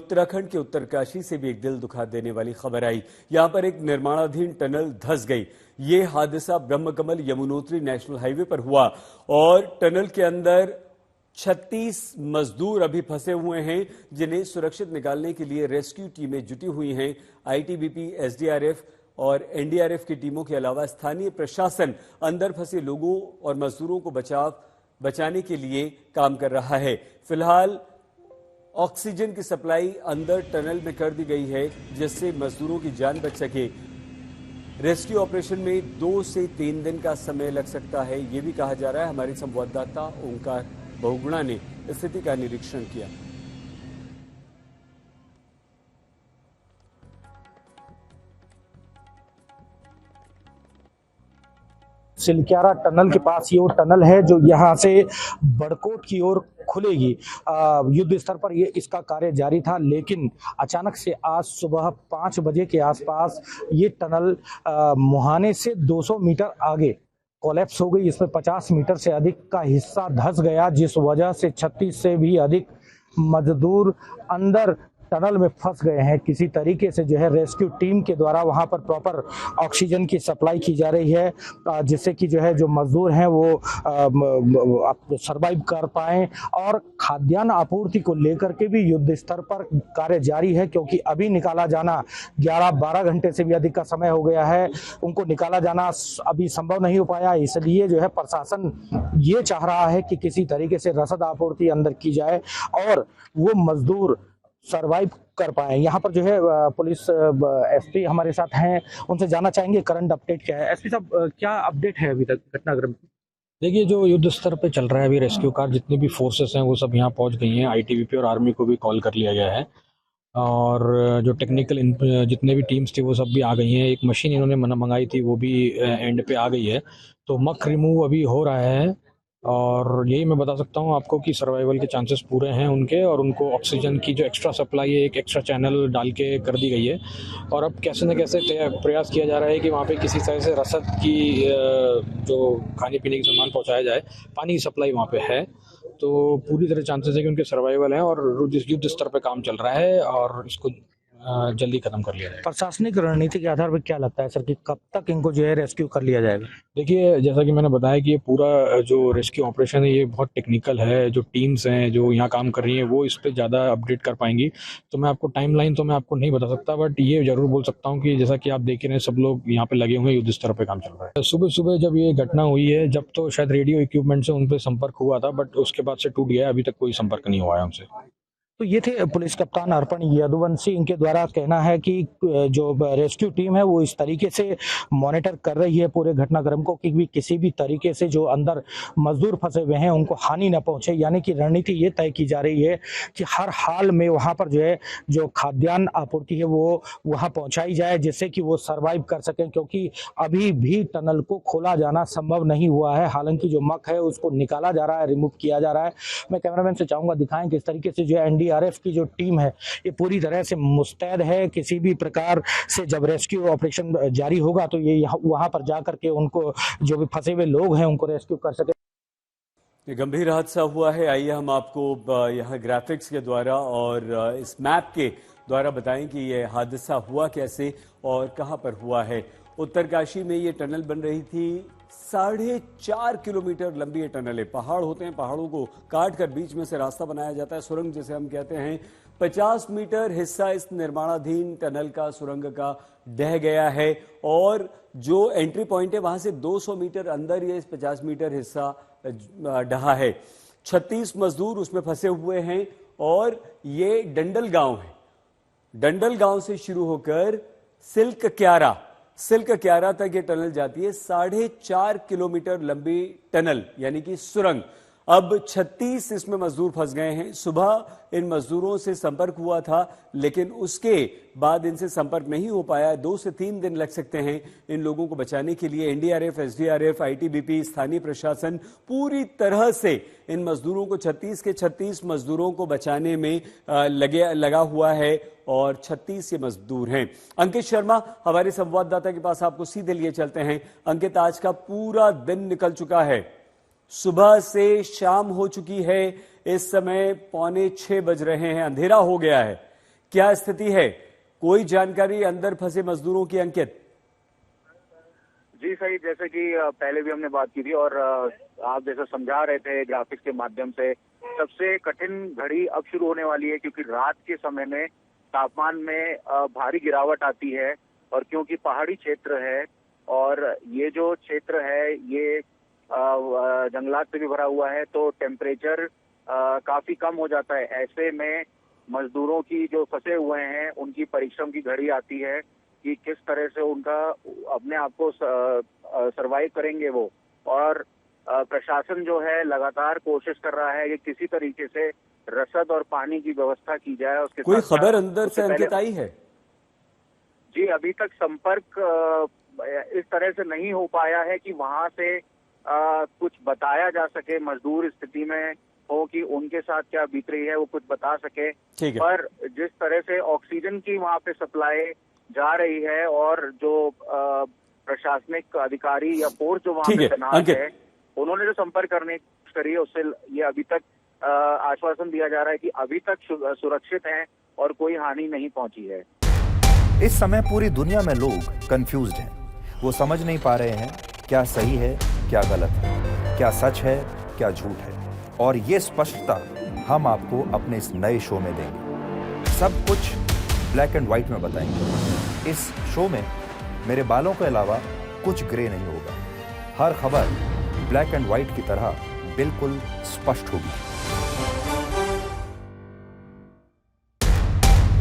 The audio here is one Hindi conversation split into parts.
उत्तराखंड के उत्तरकाशी से भी एक दिल दुखा देने वाली खबर आई। यहां पर एक निर्माणाधीन टनल धंस गई। ये हादसा ब्रह्मकमल यमुनोत्री नेशनल हाईवे पर हुआ और टनल के अंदर 36 मजदूर अभी फंसे हुए हैं, जिन्हें सुरक्षित निकालने के लिए रेस्क्यू टीमें जुटी हुई हैं। आईटीबीपी, एसडीआरएफ और एनडीआरएफ की टीमों के अलावा स्थानीय प्रशासन अंदर फंसे लोगों और मजदूरों को बचाने के लिए काम कर रहा है। फिलहाल ऑक्सीजन की सप्लाई अंदर टनल में कर दी गई है, जिससे मजदूरों की जान बच सके। रेस्क्यू ऑपरेशन में 2 से 3 दिन का समय लग सकता है, ये भी कहा जा रहा है। हमारे संवाददाता ओंकार बहुगुणा ने स्थिति का निरीक्षण किया। सिलक्यारा टनल के पास ये वो टनल है जो यहाँ से बड़कोट की ओर खुलेगी। युद्ध स्तर पर ये इसका कार्य जारी था, लेकिन अचानक से आज सुबह 5 बजे के आसपास ये टनल मुहाने से 200 मीटर आगे कोलैप्स हो गई। इसमें 50 मीटर से अधिक का हिस्सा धंस गया, जिस वजह से 36 से भी अधिक मजदूर अंदर टनल में फंस गए हैं। किसी तरीके से जो है रेस्क्यू टीम के द्वारा वहां पर प्रॉपर ऑक्सीजन की सप्लाई की जा रही है, जिससे कि जो है जो मजदूर हैं वो सरवाइव कर पाएं। और खाद्यान्न आपूर्ति को लेकर के भी युद्ध स्तर पर कार्य जारी है, क्योंकि अभी निकाला जाना 11-12 घंटे से भी अधिक का समय हो गया है। उनको निकाला जाना अभी संभव नहीं हो पाया, इसलिए जो है प्रशासन ये चाह रहा है कि किसी तरीके से रसद आपूर्ति अंदर की जाए और वो मजदूर सरवाइव कर पाए। यहाँ पर जो है पुलिस एसपी हमारे साथ हैं, उनसे जानना चाहेंगे करंट अपडेट क्या है। एसपी साहब, क्या अपडेट है अभी तक घटनाक्रम? देखिए, जो युद्ध स्तर पे चल रहा है अभी, रेस्क्यू कार जितनी भी फोर्सेस हैं वो सब यहाँ पहुँच गई हैं। आईटीबीपी और आर्मी को भी कॉल कर लिया गया है और जो टेक्निकल जितने भी टीम्स थी वो सब भी आ गई हैं। एक मशीन इन्होंने मंगाई थी, वो भी एंड पे आ गई है, तो मक रिमूव अभी हो रहा है। और यही मैं बता सकता हूँ आपको कि सर्वाइवल के चांसेस पूरे हैं उनके, और उनको ऑक्सीजन की जो एक्स्ट्रा सप्लाई है एक एक्स्ट्रा चैनल डाल के कर दी गई है। और अब कैसे न कैसे प्रयास किया जा रहा है कि वहाँ पे किसी तरह से रसद की जो खाने पीने की सामान पहुँचाया जाए। पानी की सप्लाई वहाँ पे है, तो पूरी तरह चांसेस है कि उनके सर्वाइवल हैं और युद्ध स्तर पर काम चल रहा है और इसको जल्दी खत्म कर लिया जाएगा। प्रशासनिक रणनीति के आधार पर क्या लगता है सर कि कब तक इनको जो है रेस्क्यू कर लिया जाएगा? देखिए, जैसा कि मैंने बताया कि ये पूरा जो रेस्क्यू ऑपरेशन है ये बहुत टेक्निकल है। जो टीम्स हैं जो यहाँ काम कर रही हैं वो इस पर ज़्यादा अपडेट कर पाएंगी, तो मैं आपको टाइमलाइन तो मैं आपको नहीं बता सकता, बट ये जरूर बोल सकता हूँ कि जैसा कि आप देख रहे हैं सब लोग यहाँ पे लगे हुए हैं, युद्ध स्तर पर काम चल रहा है। सुबह सुबह जब ये घटना हुई है, जब तो शायद रेडियो इक्विपमेंट से उन पर संपर्क हुआ था, बट उसके बाद से टूट गया, अभी तक कोई संपर्क नहीं हुआ है हमसे। तो ये थे पुलिस कप्तान अर्पण यदुवंशी। इनके द्वारा कहना है कि जो रेस्क्यू टीम है वो इस तरीके से मॉनिटर कर रही है पूरे घटनाक्रम को कि भी किसी भी तरीके से जो अंदर मजदूर फंसे हुए हैं उनको हानि न पहुंचे। यानी कि रणनीति ये तय की जा रही है कि हर हाल में वहां पर जो है जो खाद्यान्न आपूर्ति है वो वहां पहुंचाई जाए, जिससे कि वो सर्वाइव कर सकें, क्योंकि अभी भी टनल को खोला जाना संभव नहीं हुआ है। हालांकि जो मक है उसको निकाला जा रहा है, रिमूव किया जा रहा है। मैं कैमरामैन से चाहूंगा दिखाएं किस तरीके से जो एनडीआरएफ की जो टीम है ये पूरी तरह से मुस्तैद है। किसी भी प्रकार से जब रेस्क्यू ऑपरेशन जारी होगा तो ये वहां पर जाकर के उनको जो भी फंसे हुए लोग हैं उनको रेस्क्यू कर सके। ये गंभीर हादसा हुआ है। आइए हम आपको यहाँ ग्राफिक्स के द्वारा और इस मैप के द्वारा बताएं कि ये हादसा हुआ कैसे और कहां पर हुआ है। उत्तरकाशी में ये टनल बन रही थी। 4.5 किलोमीटर लंबी ये टनल है। पहाड़ होते हैं, पहाड़ों को काट कर बीच में से रास्ता बनाया जाता है, सुरंग जिसे हम कहते हैं। 50 मीटर हिस्सा इस निर्माणाधीन टनल का, सुरंग का ढह गया है और जो एंट्री पॉइंट है वहां से 200 मीटर अंदर ये 50 मीटर हिस्सा ढहा है। 36 मजदूर उसमें फंसे हुए हैं और ये डंडल गांव है। डंडल गांव से शुरू होकर सिल्क क्यारा तक ये टनल जाती है। 4.5 किलोमीटर लंबी टनल यानी कि सुरंग। अब 36 इसमें मजदूर फंस गए हैं। सुबह इन मजदूरों से संपर्क हुआ था, लेकिन उसके बाद इनसे संपर्क नहीं हो पाया। 2 से 3 दिन लग सकते हैं इन लोगों को बचाने के लिए। एनडीआरएफ, एसडीआरएफ, आईटीबीपी, स्थानीय प्रशासन पूरी तरह से इन मजदूरों को 36 के 36 मजदूरों को बचाने में लगा हुआ है और 36 ये मजदूर हैं। अंकित शर्मा हमारे संवाददाता के पास आपको सीधे लिए चलते हैं। अंकित, आज का पूरा दिन निकल चुका है, सुबह से शाम हो चुकी है, इस समय 5:45 बज रहे हैं, अंधेरा हो गया है। क्या स्थिति है? कोई जानकारी अंदर फंसे मजदूरों की, अंकित? जी सही, जैसे कि पहले भी हमने बात की थी और आप जैसे समझा रहे थे ग्राफिक्स के माध्यम से, सबसे कठिन घड़ी अब शुरू होने वाली है क्योंकि रात के समय में तापमान में भारी गिरावट आती है और क्योंकि पहाड़ी क्षेत्र है और ये जो क्षेत्र है ये जंगलात से भी भरा हुआ है तो टेम्परेचर काफी कम हो जाता है। ऐसे में मजदूरों की जो फंसे हुए हैं उनकी परिश्रम की घड़ी आती है कि किस तरह से उनका अपने आप को सरवाइव करेंगे वो। और प्रशासन जो है लगातार कोशिश कर रहा है कि किसी तरीके से रसद और पानी की व्यवस्था की जाए। उसके कोई साथ खबर अंदर से अंकित आई है? जी अभी तक संपर्क इस तरह से नहीं हो पाया है कि वहां से कुछ बताया जा सके, मजदूर स्थिति में हो कि उनके साथ क्या बीत रही है वो कुछ बता सके। ठीक है। पर जिस तरह से ऑक्सीजन की वहां पे सप्लाई जा रही है और जो प्रशासनिक अधिकारी या फोर्स जो वहां पे तैनात है उन्होंने जो संपर्क करने की करी है उससे ये अभी तक आश्वासन दिया जा रहा है कि अभी तक सुरक्षित हैं और कोई हानि नहीं पहुंची है। इस समय पूरी दुनिया में लोग कंफ्यूज्ड हैं। वो समझ नहीं पा रहे हैं क्या सही है क्या गलत है, क्या सच है क्या झूठ है। और ये स्पष्टता हम आपको अपने इस नए शो में देंगे। सब कुछ ब्लैक एंड व्हाइट में बताएंगे। इस शो में मेरे बालों के अलावा कुछ ग्रे नहीं होगा। हर खबर ब्लैक एंड व्हाइट की तरह बिल्कुल स्पष्ट होगी।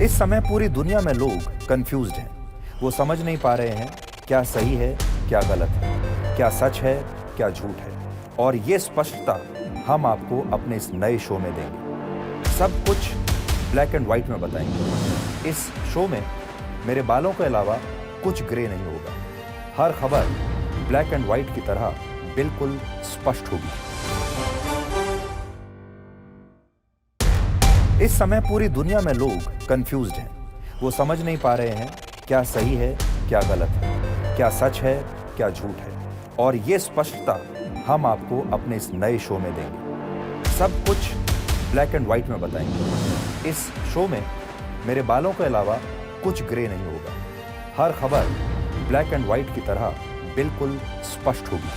इस समय पूरी दुनिया में लोग कंफ्यूज्ड हैं। वो समझ नहीं पा रहे हैं क्या सही है क्या गलत है, क्या सच है क्या झूठ है। और ये स्पष्टता हम आपको अपने इस नए शो में देंगे। सब कुछ ब्लैक एंड व्हाइट में बताएंगे। इस शो में मेरे बालों के अलावा कुछ ग्रे नहीं होगा। हर खबर ब्लैक एंड व्हाइट की तरह बिल्कुल स्पष्ट होगी। इस समय पूरी दुनिया में लोग कंफ्यूज्ड हैं। वो समझ नहीं पा रहे हैं क्या सही है क्या गलत है, क्या सच है क्या झूठ है। और ये स्पष्टता हम आपको अपने इस नए शो में देंगे। सब कुछ ब्लैक एंड व्हाइट में बताएंगे। इस शो में मेरे बालों के अलावा कुछ ग्रे नहीं होगा। हर खबर ब्लैक एंड व्हाइट की तरह बिल्कुल स्पष्ट होगी।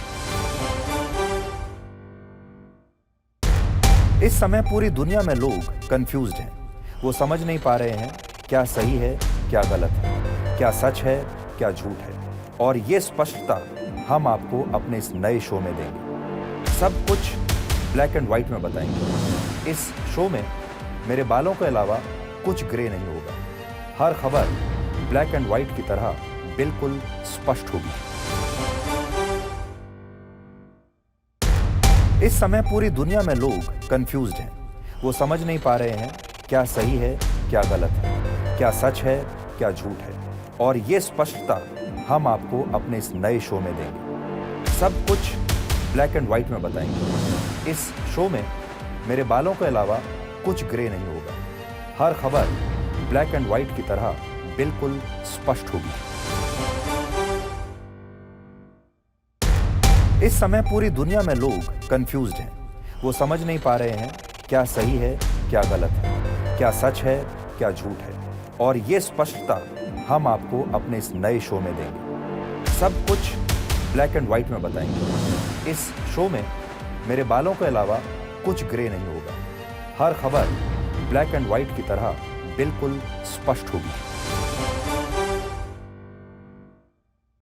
इस समय पूरी दुनिया में लोग कंफ्यूज्ड हैं। वो समझ नहीं पा रहे हैं क्या सही है क्या गलत है, क्या सच है क्या झूठ है। और ये स्पष्टता हम आपको अपने इस नए शो में देंगे। सब कुछ ब्लैक एंड व्हाइट में बताएंगे। इस शो में मेरे बालों के अलावा कुछ ग्रे नहीं होगा। हर खबर ब्लैक एंड व्हाइट की तरह बिल्कुल स्पष्ट होगी। इस समय पूरी दुनिया में लोग कंफ्यूज्ड हैं। वो समझ नहीं पा रहे हैं क्या सही है क्या गलत है, क्या सच है क्या झूठ है। और ये स्पष्टता हम आपको अपने इस नए शो में देंगे। सब कुछ ब्लैक एंड व्हाइट में बताएंगे। इस शो में मेरे बालों के अलावा कुछ ग्रे नहीं होगा। हर खबर ब्लैक एंड व्हाइट की तरह बिल्कुल स्पष्ट होगी। इस समय पूरी दुनिया में लोग कंफ्यूज्ड हैं। वो समझ नहीं पा रहे हैं क्या सही है क्या गलत है, क्या सच है क्या झूठ है। और ये स्पष्टता हम आपको अपने इस नए शो में देंगे। सब कुछ ब्लैक एंड व्हाइट में बताएंगे। इस शो में मेरे बालों के अलावा कुछ ग्रे नहीं होगा। हर खबर ब्लैक एंड व्हाइट की तरह बिल्कुल स्पष्ट होगी।